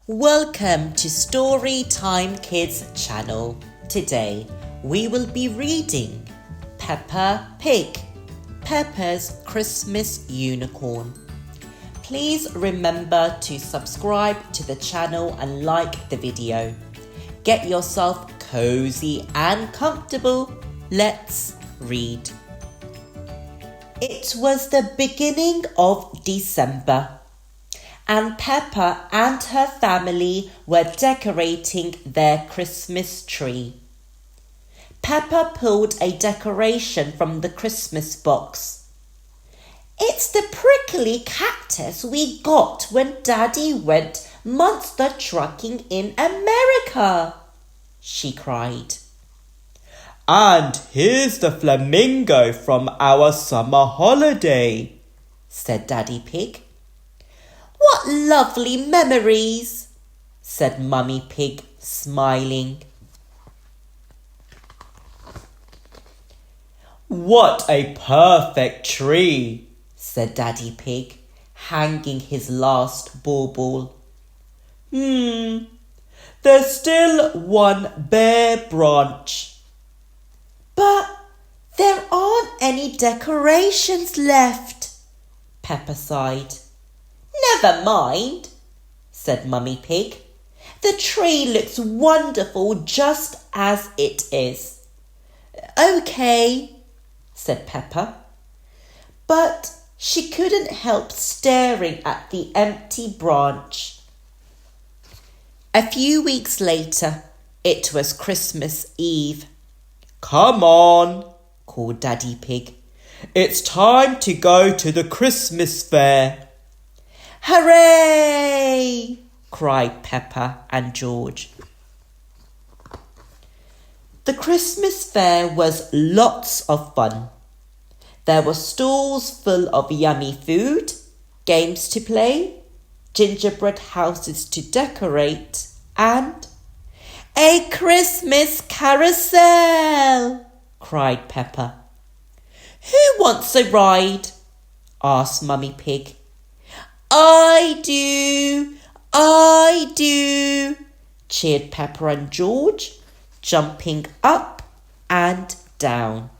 Welcome to Storytime Kids channel. Today we will be reading Peppa Pig, Peppa's Christmas Unicorn. Please remember to subscribe to the channel and like the video. Get yourself cozy and comfortable. Let's read. It was the beginning of December, and Peppa and her family were decorating their Christmas tree. Peppa pulled a decoration from the Christmas box. "It's the prickly cactus we got when Daddy went monster trucking in America," she cried. "And here's the flamingo from our summer holiday," said Daddy Pig. "What lovely memories," said Mummy Pig, smiling. "What a perfect tree," said Daddy Pig, hanging his last bauble. There's still one bare branch. "But there aren't any decorations left," Peppa sighed. "Never mind," said Mummy Pig. "The tree looks wonderful just as it is." "Okay," said Peppa. But she couldn't help staring at the empty branch. A few weeks later, it was Christmas Eve. "Come on," called Daddy Pig. "It's time to go to the Christmas fair." "Hooray!" cried Peppa and George. The Christmas fair was lots of fun. There were stalls full of yummy food, games to play, gingerbread houses to decorate, and a Christmas carousel, cried Peppa. "Who wants a ride?" asked Mummy Pig. I do, cheered Peppa and George, jumping up and down.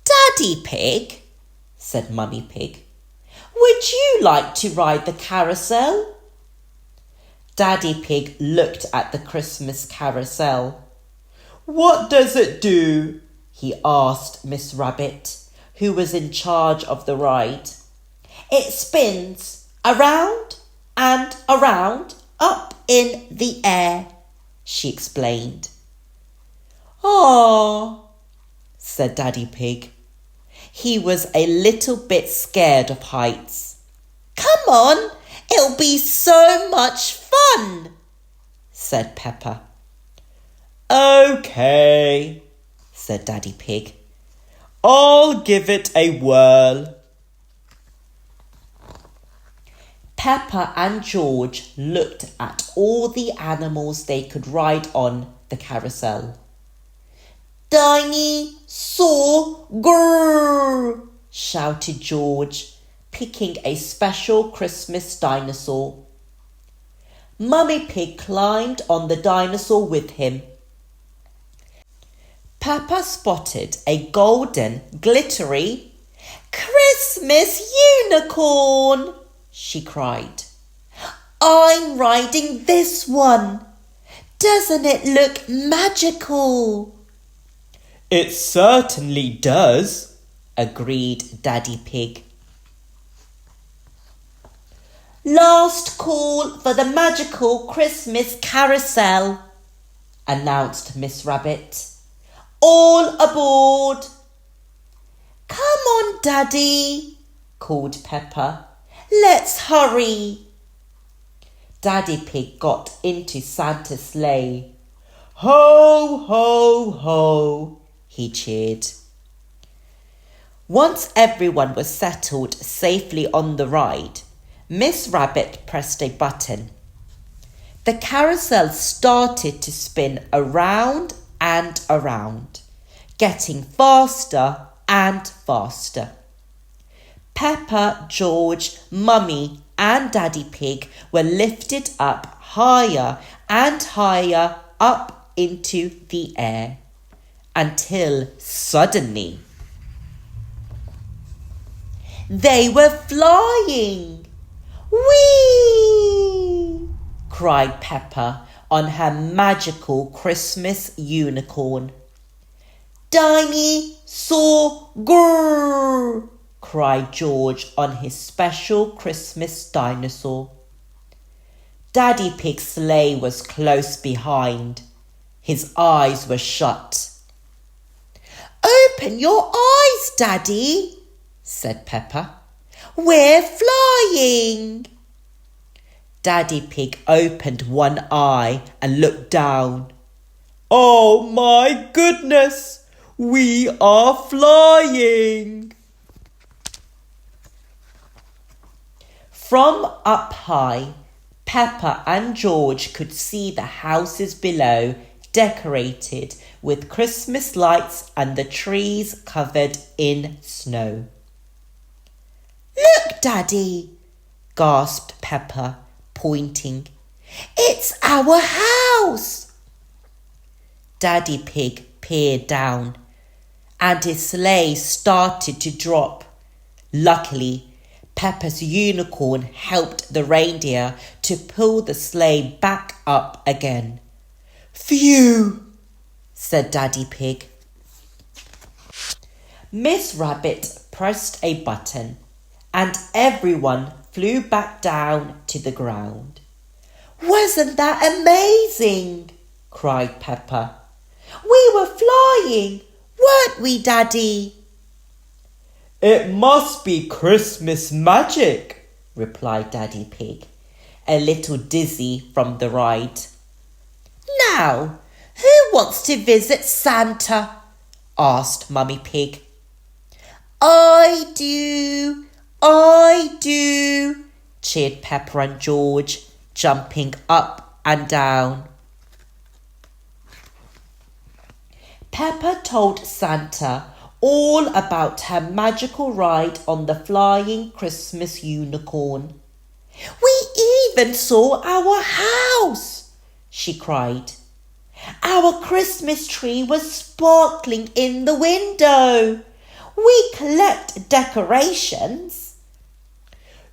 "Daddy Pig," said Mummy Pig, "would you like to ride the carousel?" Daddy Pig looked at the Christmas carousel. "What does it do?" he asked Miss Rabbit, who was in charge of the ride. "It spins around and around up in the air," she explained. "Ah," said Daddy Pig. He was a little bit scared of heights. "Come on, it'll be so much fun," said Peppa. "Okay," said Daddy Pig. "I'll give it a whirl." Peppa and George looked at all the animals they could ride on the carousel. "Dinosaur, grrr!" shouted George, picking a special Christmas dinosaur. Mummy Pig climbed on the dinosaur with him. Peppa spotted a golden, glittery Christmas unicorn, she cried. "I'm riding this one. Doesn't it look magical?" "It certainly does," agreed Daddy Pig. "Last call for the magical Christmas carousel," announced Miss Rabbit. "All aboard!" "Come on, Daddy," called Peppa. "Let's hurry." Daddy Pig got into Santa's sleigh. "Ho, ho, ho," he cheered. Once everyone was settled safely on the ride, Miss Rabbit pressed a button. The carousel started to spin around and around, getting faster and faster. Peppa, George, Mummy and Daddy Pig were lifted up higher and higher up into the air until suddenly they were flying. Whee! Cried Peppa on her magical Christmas unicorn. Dinosaur grrr! Cried George on his special Christmas dinosaur. Daddy Pig's sleigh was close behind. His eyes were shut. Open your eyes, Daddy, said Peppa. We're flying. Daddy Pig opened one eye and looked down. Oh my goodness, we are flying. From up high, Peppa and George could see the houses below decorated with Christmas lights and the trees covered in snow. Look, Daddy, gasped Peppa, pointing. It's our house. Daddy Pig peered down, and his sleigh started to drop. Luckily, Peppa's unicorn helped the reindeer to pull the sleigh back up again. Phew, said Daddy Pig. Miss Rabbit pressed a button, and everyone flew back down to the ground. Wasn't that amazing? Cried Peppa. We were flying, weren't we, Daddy? It must be Christmas magic, replied Daddy Pig, a little dizzy from the ride. Now, who wants to visit Santa? Asked Mummy Pig. I do, cheered Peppa and George, jumping up and down. Peppa told Santa all about her magical ride on the flying Christmas unicorn. We even saw our house, she cried. Our Christmas tree was sparkling in the window. We collect decorations.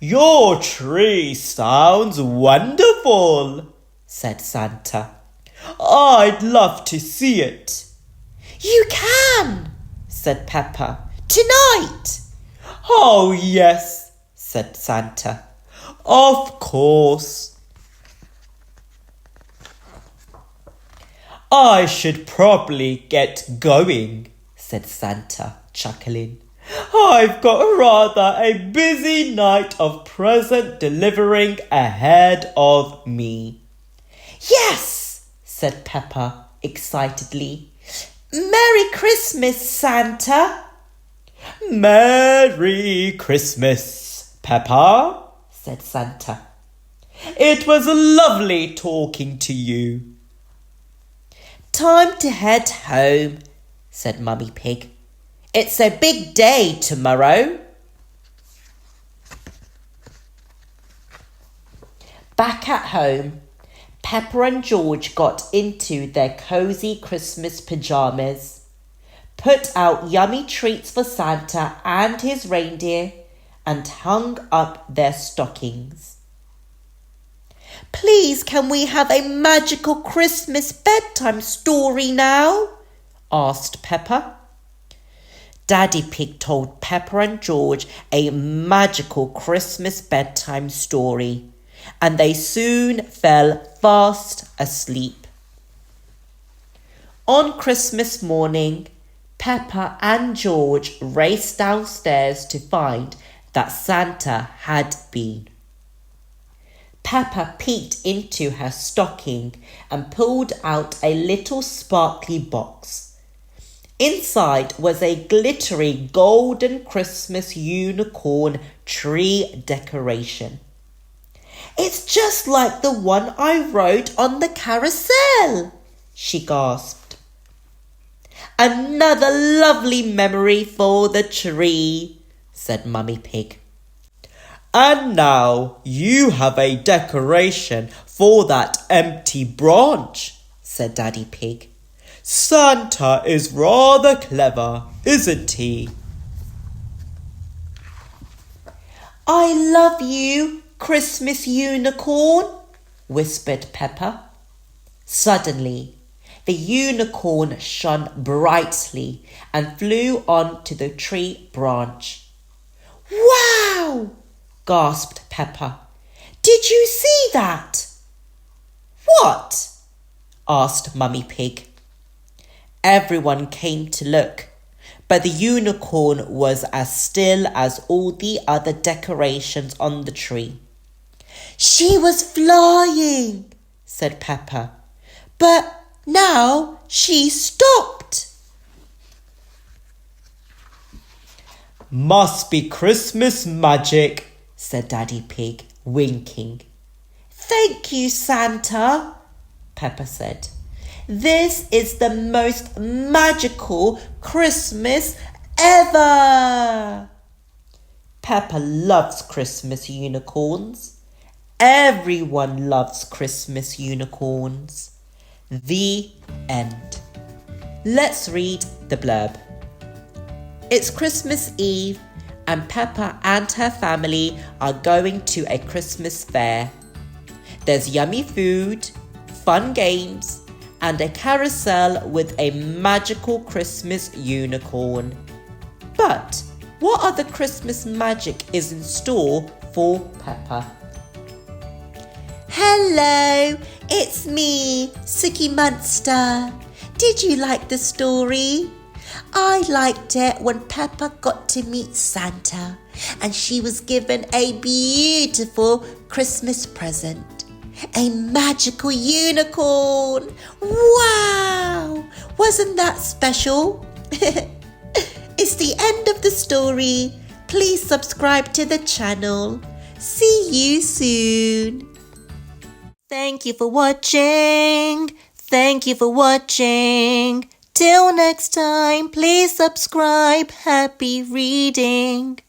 Your tree sounds wonderful, said Santa. I'd love to see it. You can, said Peppa. Tonight. Oh, yes, said Santa. Of course. I should probably get going, said Santa, chuckling. I've got rather a busy night of present delivering ahead of me. Yes, said Peppa excitedly. Merry Christmas, Santa. Merry Christmas, Peppa, said Santa. It was lovely talking to you. Time to head home, said Mummy Pig. It's a big day tomorrow. Back at home, Peppa and George got into their cosy Christmas pyjamas, put out yummy treats for Santa and his reindeer, and hung up their stockings. Please, can we have a magical Christmas bedtime story now? Asked Peppa. Daddy Pig told Peppa and George a magical Christmas bedtime story, and they soon fell fast asleep. On Christmas morning, Peppa and George raced downstairs to find that Santa had been. Peppa peeked into her stocking and pulled out a little sparkly box. Inside was a glittery golden Christmas unicorn tree decoration. It's just like the one I rode on the carousel, she gasped. Another lovely memory for the tree, said Mummy Pig. And now you have a decoration for that empty branch, said Daddy Pig. Santa is rather clever, isn't he? I love you, Christmas unicorn, whispered Peppa. Suddenly, the unicorn shone brightly and flew onto the tree branch. Wow! Gasped Peppa. Did you see that? What? Asked Mummy Pig. Everyone came to look, but the unicorn was as still as all the other decorations on the tree. She was flying, said Peppa, but now she stopped. Must be Christmas magic, said Daddy Pig, winking. Thank you, Santa, Peppa said. This is the most magical Christmas ever. Peppa loves Christmas unicorns. Everyone loves Christmas unicorns. The end. Let's read the blurb. It's Christmas Eve and Peppa and her family are going to a Christmas fair. There's yummy food, fun games, and a carousel with a magical Christmas unicorn. But what other Christmas magic is in store for Peppa? Hello, it's me, Suki Munster. Did you like the story? I liked it when Peppa got to meet Santa and she was given a beautiful Christmas present. A magical unicorn! Wow! Wasn't that special? It's the end of the story. Please subscribe to the channel. See you soon. Thank you for watching. Thank you for watching. Till next time, please subscribe. Happy reading.